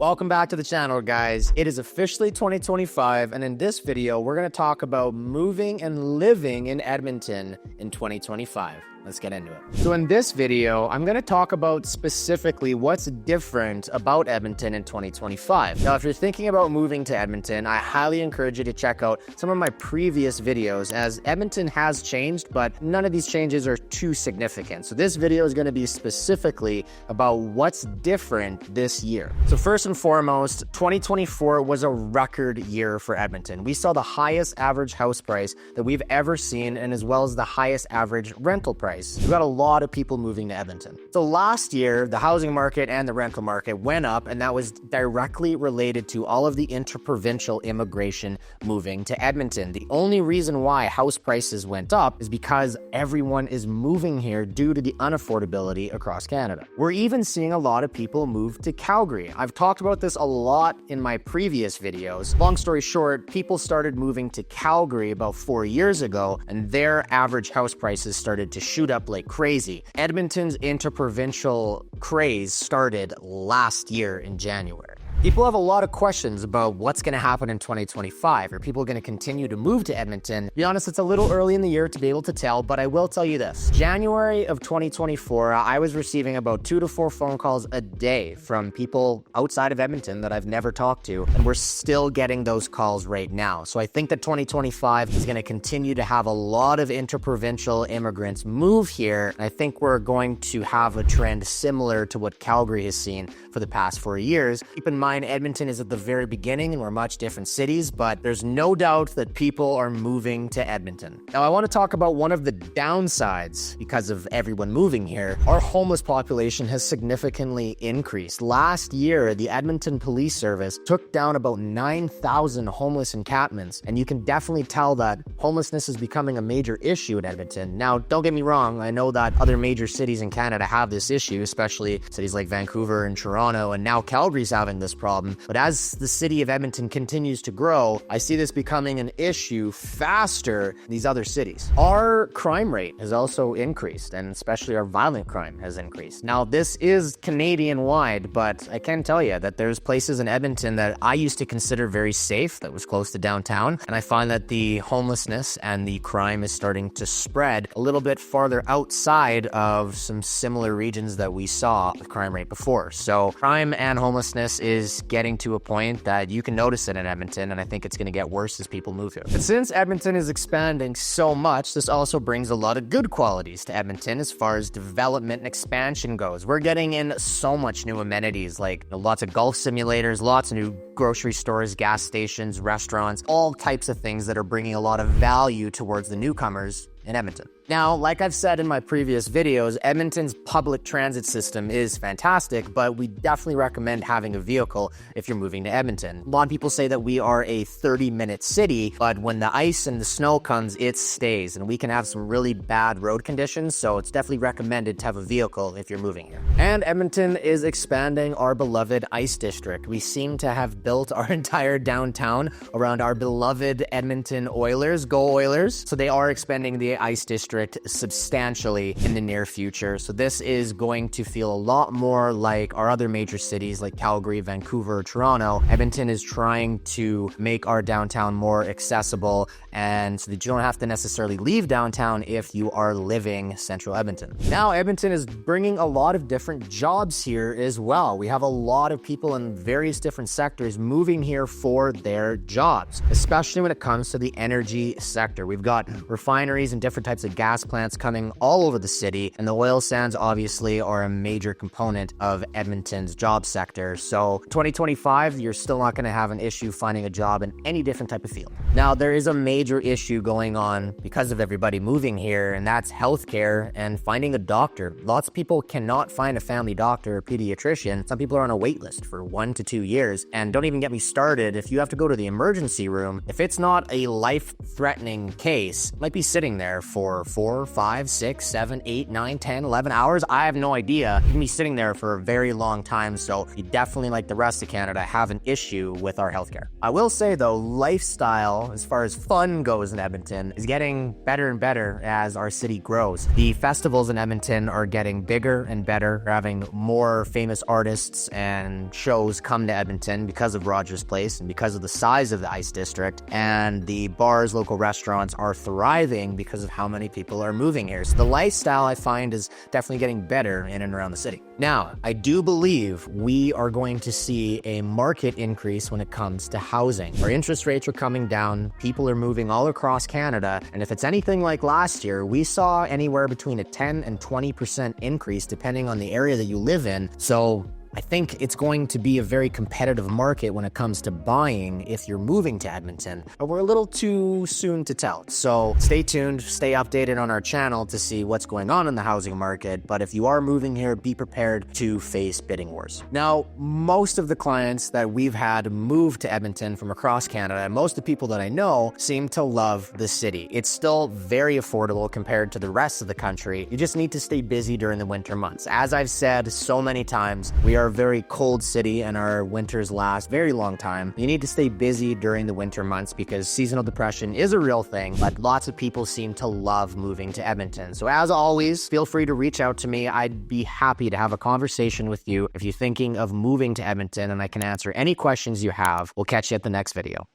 Welcome back to the channel, guys. It is officially 2025, and in this video, we're going to talk about moving and living in Edmonton in 2025. Let's get into it. So in this video, I'm going to talk about specifically what's different about Edmonton in 2025. Now, if you're thinking about moving to Edmonton, I highly encourage you to check out some of my previous videos, as Edmonton has changed, but none of these changes are too significant. So this video is going to be specifically about what's different this year. So first and foremost, 2024 was a record year for Edmonton. We saw the highest average house price that we've ever seen, and as well as the highest average rental price. We've got a lot of people moving to Edmonton. So last year, the housing market and the rental market went up, and that was directly related to all of the interprovincial immigration moving to Edmonton. The only reason why house prices went up is because everyone is moving here due to the unaffordability across Canada. We're even seeing a lot of people move to Calgary. I've talked about this a lot in my previous videos. Long story short, people started moving to Calgary about 4 years ago, and their average house prices started to shoot up like crazy. Edmonton's interprovincial craze started last year in January. People have a lot of questions about what's going to happen in 2025. Are people going to continue to move to Edmonton? To be honest, it's a little early in the year to be able to tell, but I will tell you this. January of 2024, I was receiving about 2 to 4 phone calls a day from people outside of Edmonton that I've never talked to, and we're still getting those calls right now. So I think that 2025 is going to continue to have a lot of interprovincial immigrants move here, and I think we're going to have a trend similar to what Calgary has seen for the past 4 years. Keep in mind, Edmonton is at the very beginning and we're much different cities, but there's no doubt that people are moving to Edmonton. Now, I want to talk about one of the downsides because of everyone moving here. Our homeless population has significantly increased. Last year, the Edmonton Police Service took down about 9,000 homeless encampments, and you can definitely tell that homelessness is becoming a major issue in Edmonton. Now, don't get me wrong, I know that other major cities in Canada have this issue, especially cities like Vancouver and Toronto, and now Calgary's having this problem. But as the city of Edmonton continues to grow, I see this becoming an issue faster in these other cities. Our crime rate has also increased, and especially our violent crime has increased. Now, this is Canadian-wide, but I can tell you that there's places in Edmonton that I used to consider very safe, that was close to downtown, and I find that the homelessness and the crime is starting to spread a little bit farther outside of some similar regions that we saw the crime rate before. So crime and homelessness is getting to a point that you can notice it in Edmonton, and I think it's going to get worse as people move here. But since Edmonton is expanding so much, this also brings a lot of good qualities to Edmonton as far as development and expansion goes. We're getting in so much new amenities, like lots of golf simulators, lots of new grocery stores, gas stations, restaurants, all types of things that are bringing a lot of value towards the newcomers in Edmonton. Now, like I've said in my previous videos, Edmonton's public transit system is fantastic, but we definitely recommend having a vehicle if you're moving to Edmonton. A lot of people say that we are a 30-minute city, but when the ice and the snow comes, it stays, and we can have some really bad road conditions, so it's definitely recommended to have a vehicle if you're moving here. And Edmonton is expanding our beloved Ice District. We seem to have built our entire downtown around our beloved Edmonton Oilers. Go Oilers! So they are expanding the Ice District substantially in the near future. So this is going to feel a lot more like our other major cities like Calgary, Vancouver, Toronto. Edmonton is trying to make our downtown more accessible, and so that you don't have to necessarily leave downtown if you are living central Edmonton. Now, Edmonton is bringing a lot of different jobs here as well. We have a lot of people in various different sectors moving here for their jobs, especially when it comes to the energy sector. We've got refineries and different types of gas plants coming all over the city, and the oil sands obviously are a major component of Edmonton's job sector. So 2025, you're still not going to have an issue finding a job in any different type of field. Now, there is a major issue going on because of everybody moving here, and that's healthcare and finding a doctor. Lots of people cannot find a family doctor or pediatrician. Some people are on a wait list for 1 to 2 years, and don't even get me started. If you have to go to the emergency room, if it's not a life-threatening case, it might be sitting there there for 4, 5, 6, 7, 8, 9, 10, 11 hours. I have no idea. You can be sitting there for a very long time, so you definitely, like the rest of Canada, have an issue with our healthcare. I will say though, lifestyle, as far as fun goes in Edmonton, is getting better and better as our city grows. The festivals in Edmonton are getting bigger and better. We're having more famous artists and shows come to Edmonton because of Rogers Place and because of the size of the Ice District, and the bars, local restaurants are thriving because of how many people are moving here. So the lifestyle, I find, is definitely getting better in and around the city. Now, I do believe we are going to see a market increase when it comes to housing. Our interest rates are coming down, people are moving all across Canada, and if it's anything like last year, we saw anywhere between a 10 and 20% increase depending on the area that you live in. So I think it's going to be a very competitive market when it comes to buying if you're moving to Edmonton, but we're a little too soon to tell. So stay tuned, stay updated on our channel to see what's going on in the housing market. But if you are moving here, be prepared to face bidding wars. Now, most of the clients that we've had move to Edmonton from across Canada, and most of the people that I know, seem to love the city. It's still very affordable compared to the rest of the country. You just need to stay busy during the winter months. As I've said so many times, we are a very cold city and our winters last very long time. You need to stay busy during the winter months because seasonal depression is a real thing, but lots of people seem to love moving to Edmonton. So as always, feel free to reach out to me. I'd be happy to have a conversation with you if you're thinking of moving to Edmonton, and I can answer any questions you have. We'll catch you at the next video.